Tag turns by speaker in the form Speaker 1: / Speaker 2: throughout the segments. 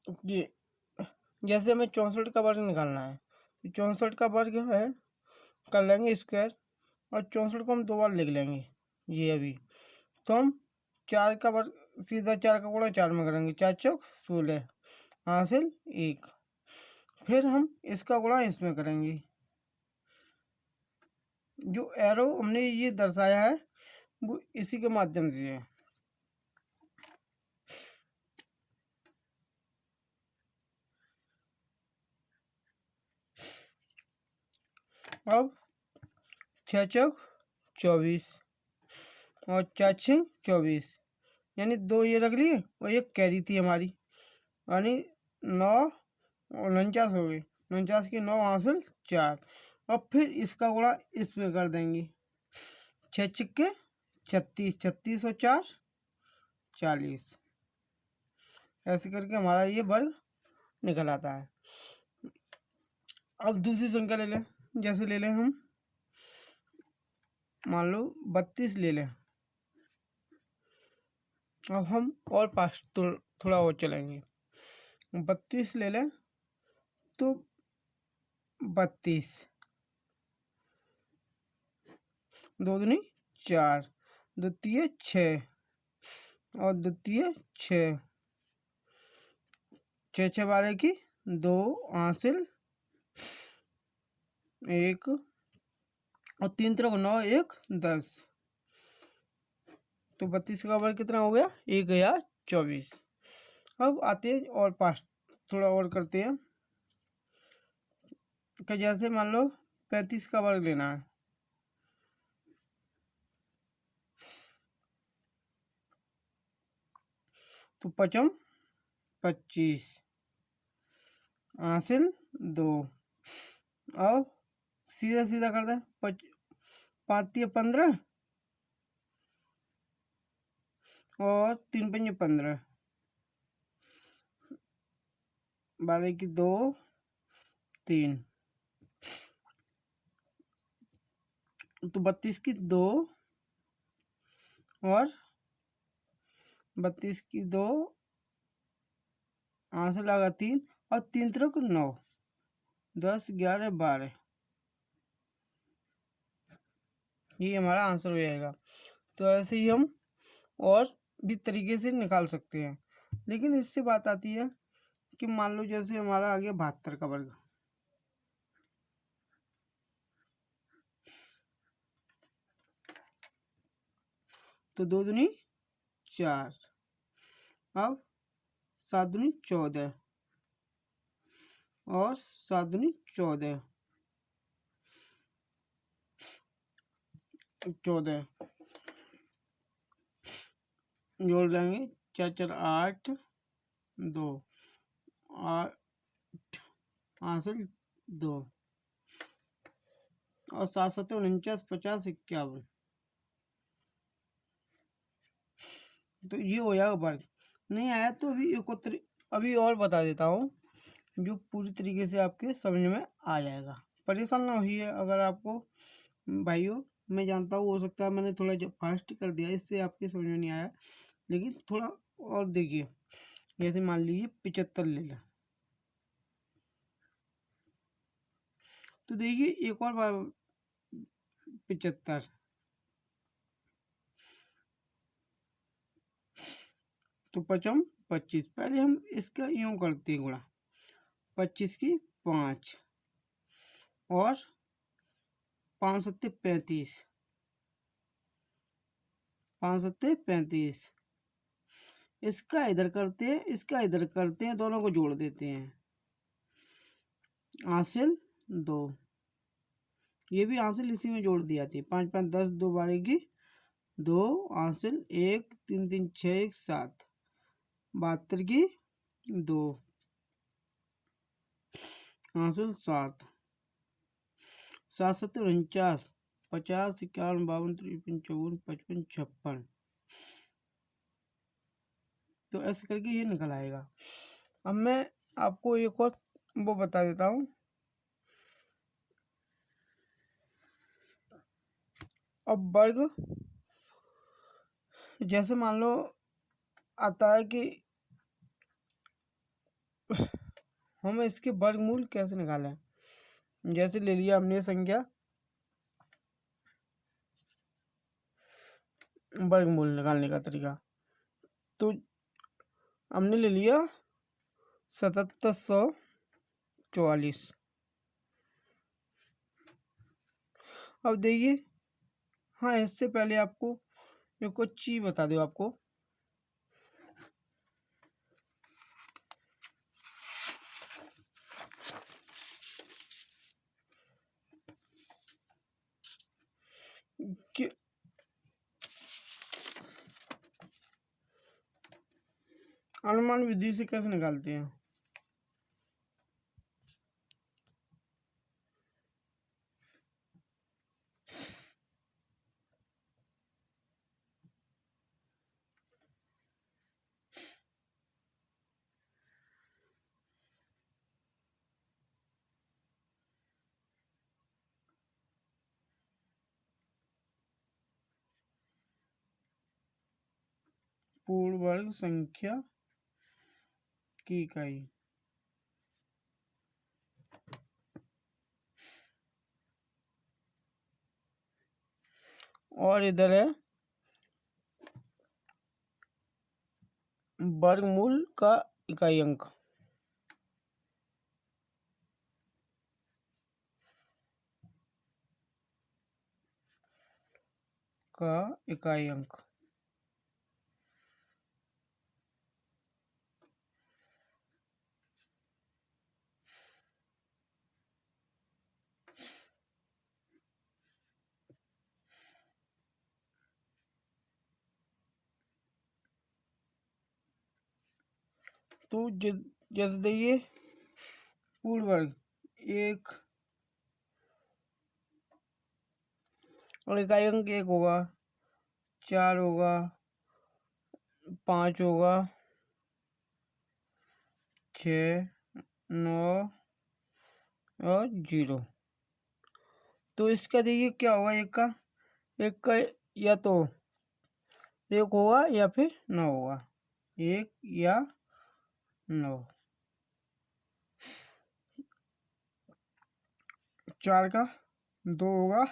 Speaker 1: कि जैसे हमें 64 का वर्ग निकालना है, 64 का वर्ग है कर लेंगे स्क्वायर, और 64 को हम 2 बार लिख लेंगे ये अभी। तो हम 4 का वर्ग सीधा 4 का गुणा 4 में करेंगे, 4 चौक 16 हासिल 1। फिर हम इसका गुणा इसमें करेंगे। जो एरो हमने ये दर्शाया है वो इसी के माध्यम से है। अब 6 चौक 24 और 4 6 24, यानी 2 ये रख लिए और एक कैरी थी हमारी, यानी 9 और 49 हो गई। 49 की 9 हासिल 4। और फिर इसका गुणा इस पे कर देंगे, 6 छिक्के 36, 36 और 4 40। ऐसे करके हमारा ये वर्ग निकल आता है। अब दूसरी संख्या ले लें, जैसे ले लें हम मान लो 32 ले लें। अब हम और पास थोड़ा और चलेंगे, 32 ले लें तो 32 2 दूनी 4, द्वितीय 6 और द्वितीय 6, 6 6 12 की 2 हासिल 1 और 3 3 9 1 10। तो 32 का वर्ग कितना हो गया, 1024। अब आते हैं और पास थोड़ा और करते हैं कि जैसे मान लो 35 का वर्ग लेना है, तो 5 25 हासिल 2। अब सीधा सीधा कर दें, 5 15 और 3 5 15, 12 की 2 3, तो 32 की 2 और 32 की 2 हासिल लगा 3 और 3 3 9 10 11 12, ये हमारा आंसर हो जाएगा। तो ऐसे ही हम और भी तरीके से निकाल सकते हैं। लेकिन इससे बात आती है कि मान लो जैसे हमारा आ गया 72 का वर्ग, तो 2 दूनी 4, अब 7 दूनी 14 और 7 दूनी 14 जोड़ लेंगे, 4 4 8 2 8 हासिल 2 और 7 7 49 50 51। तो ये हो जाएगा वर्ग। नहीं आया तो अभी और बता देता हूँ जो पूरी तरीके से आपके समझ में आ जाएगा। परेशान ना होइए अगर आपको भाइयों, मैं जानता हूँ हो सकता है मैंने थोड़ा फास्ट कर दिया इससे आपके समझ में नहीं आया, लेकिन थोड़ा और देखिए। जैसे मान लीजिए 75 ले लें, तो देखिए एक और बार 75, तो 5 25, पहले हम इसका यूँ करते हैं गुणा, 25 की 5 और 5 7 35, 5 7 35, इसका इधर करते हैं इसका इधर करते हैं, दोनों को जोड़ देते हैं, हासिल 2। ये भी हासिल इसी में जोड़ दी जाती है, 5 5 10 2 12 की 2 हासिल 1 3 3 6 1 7, 72 की 2 हासिल 7, 7 7 49, 50 51 52 53 54 55 56। तो ऐसे करके ये निकल आएगा। अब मैं आपको एक और वो बता देता हूँ। अब वर्ग जैसे मान लो आता है कि हम इसके वर्गमूल कैसे निकालें। जैसे ले लिया हमने संख्या, वर्गमूल निकालने का तरीका, तो हमने ले लिया 7744। अब देखिए, हाँ इससे पहले आपको एक कुछ चीज़ बता दो आपको, कि अनुमान विधि से कैसे निकालते हैं। पूर्ण वर्ग संख्या की इकाई, और इधर है वर्गमूल का इकाई अंक। का इकाई अंक, तो जैसे देखिए पूर्ण वर्ग 1 और इकाई अंक 1 होगा, 4 होगा, 5 होगा, 6, 9 और 0। तो इसका देखिए क्या होगा, एक का या तो 1 होगा या फिर 9 होगा, 1 या 9। 4 का 2 होगा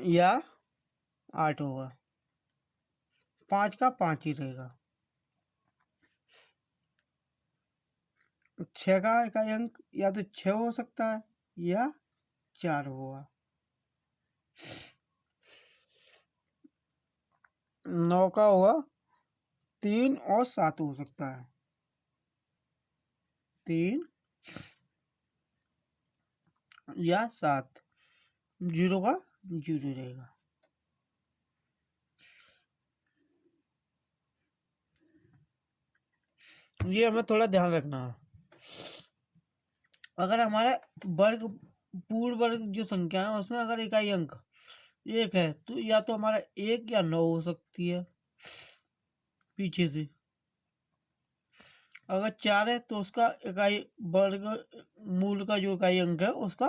Speaker 1: या 8 होगा, 5 का 5 ही रहेगा। 6 का इकाई अंक या तो 6 हो सकता है या 4 होगा। 9 का होगा 3 और 7 हो सकता है, 3 या 7। 0 का 0 रहेगा। ये हमें थोड़ा ध्यान रखना है। अगर हमारा वर्ग पूर्ण वर्ग जो संख्या है उसमें अगर इकाई अंक 1 है तो या तो हमारा 1 या 9 हो सकती है पीछे से। अगर 4 है तो उसका इकाई वर्ग मूल का जो इकाई अंक है उसका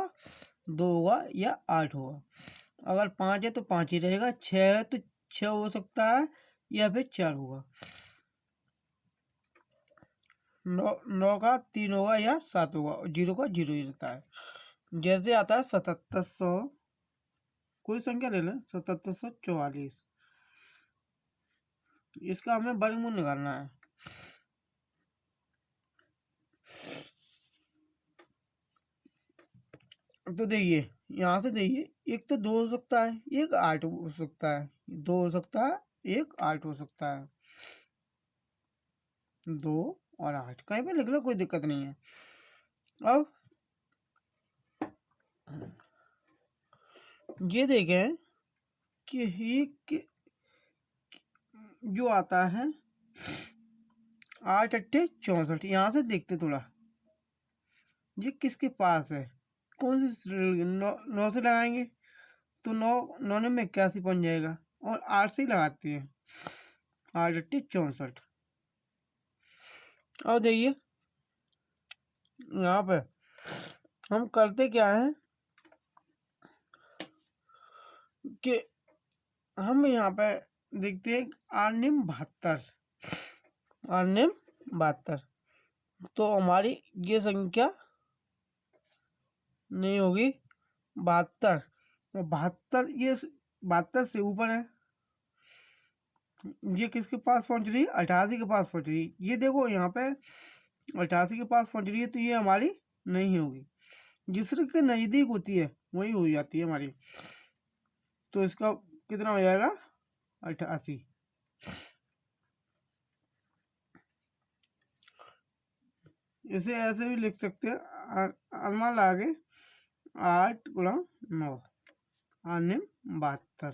Speaker 1: 2 होगा या 8 होगा। अगर 5 है तो 5 ही रहेगा। 6 है तो 6 हो सकता है या फिर 4 होगा। 9 का 3 होगा या 7 होगा और 0 का 0 ही रहता है। जैसे आता है 7700, कोई संख्या ले लें 7744, इसका हमें वर्गमूल निकालना है। तो देखिए यहाँ से देखिए, एक तो 2 हो सकता है, एक 8 हो सकता है, 2 हो सकता है, एक 8 हो सकता है। 2 और 8 कहीं पे लिख लो, कोई दिक्कत नहीं है। अब ये देखें कि ही जो आता है 8 अट्ठे 64, यहाँ से देखते थोड़ा ये किसके पास है, कौन सी 9 से लगाएंगे तो 9 में 81 पहुँच जाएगा, और 8 से ही लगाते हैं, 8 अट्ठे 64। और देखिए यहाँ पे हम करते क्या है कि हम यहाँ पे देखते हैं आर्निम 72, आर्निम 72, तो हमारी ये संख्या नहीं होगी 72, तो 72 ये 72 से ऊपर है, ये किसके पास पहुंच रही है, 88 के पास पहुंच रही है। ये देखो यहाँ पे 88 के पास पहुंच रही है, तो ये हमारी नहीं होगी, जिसके नज़दीक होती है वही हो जाती है हमारी। तो इसका कितना हो जाएगा 88। इसे ऐसे भी लिख सकते हैं, अनुमान लगा के 8 गुणा 9, आने 72।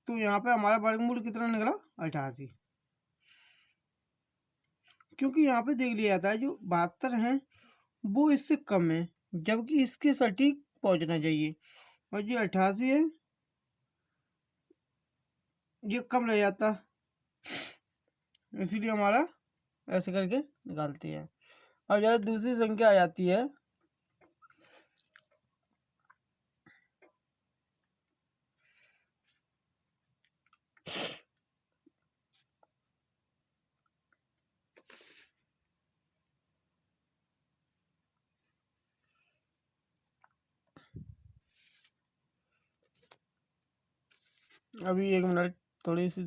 Speaker 1: तो यहाँ पे हमारा वर्गमूल कितना निकला 88, क्योंकि यहाँ पे देख लिया जाता है जो 72 है वो इससे कम है, जबकि इसके सटीक पहुँचना चाहिए, और जो 88 है ये कम रह जाता, इसीलिए हमारा ऐसे करके निकालते हैं। अब जब दूसरी संख्या आ जाती है अभी 1 मिनट, थोड़ी सी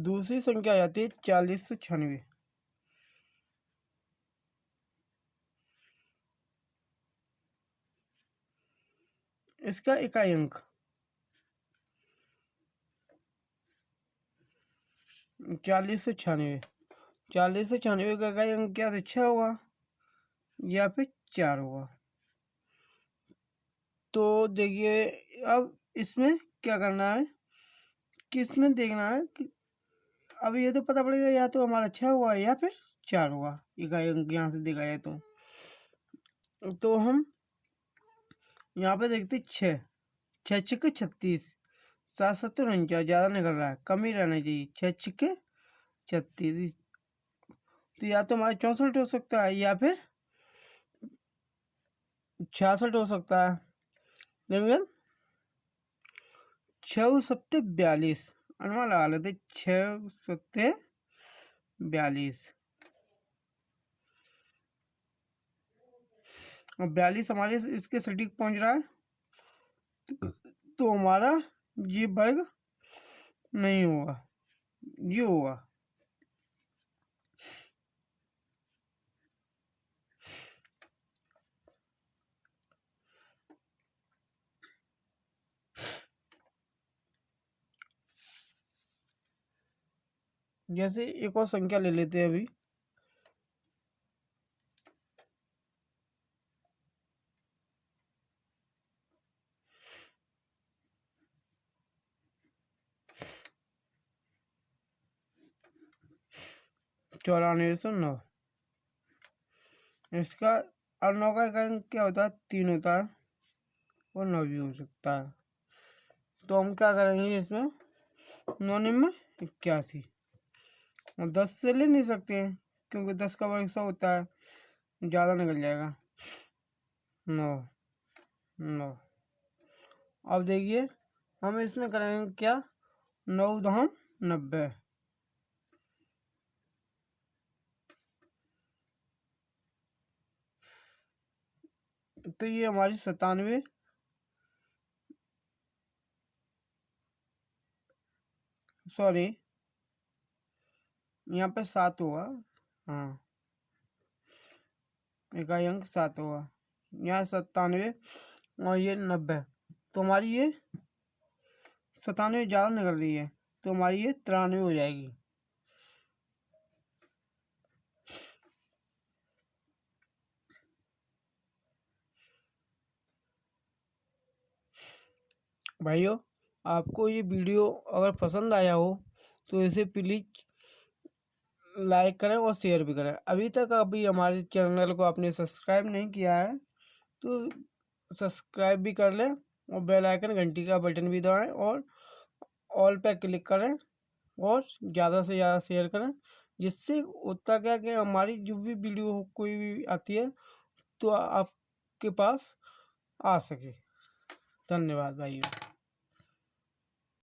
Speaker 1: दूसरी संख्या आ जाती है 4096। इसका इकाई अंक 4096, 4096 का इकाई अंक क्या 6 होगा या फिर 4 होगा। तो देखिए अब इसमें क्या करना है कि इसमें देखना है कि अब ये तो पता पड़ेगा या तो हमारा 6 होगा या फिर 4 होगा, इकाई अंक यहाँ से देखा जाए तो हम यहाँ पे देखते 6, 6 छक्के 36, 7 7 49, ज़्यादा निकल रहा है, कम ही रहना चाहिए, 6 छक्के 36। तो या तो हमारा 64 हो सकता है या फिर 66 हो सकता है, लेकिन 6 7 42 अनुमान लगा लेते, 6 7 42, और 42 हमारे इसके सटीक पहुंच रहा है, तो हमारा ये वर्ग नहीं होगा, ये होगा। जैसे एक और संख्या ले लेते हैं अभी, चौरानवे सौ 9। इसका और 9 का इकाई अंक क्या होता है 3 होता है, और 9 भी हो सकता है। तो हम क्या करेंगे इसमें 9 में 81, और 10 से ले नहीं सकते हैं क्योंकि 10 का वर्ग 100 होता है, ज़्यादा निकल जाएगा 9 9। अब देखिए हम इसमें करेंगे क्या 9 दहम 90, तो ये हमारी 97, सॉरी यहाँ पे 7 होगा, हाँ इकाई अंक 7 होगा, यहाँ 97 और ये 90, तो हमारी ये 97 ज़्यादा निकल रही है, तो हमारी ये 93 हो जाएगी। भाइयों आपको ये वीडियो अगर पसंद आया हो तो इसे प्लीज़ लाइक करें और शेयर भी करें। अभी तक अभी हमारे चैनल को आपने सब्सक्राइब नहीं किया है तो सब्सक्राइब भी कर लें, और बेल आइकन घंटी का बटन भी दबाएं, और ऑल पे क्लिक करें, और ज़्यादा से ज़्यादा शेयर करें, जिससे होता क्या कि हमारी जो भी वीडियो कोई भी आती है तो आपके पास आ सके। धन्यवाद भाइयों।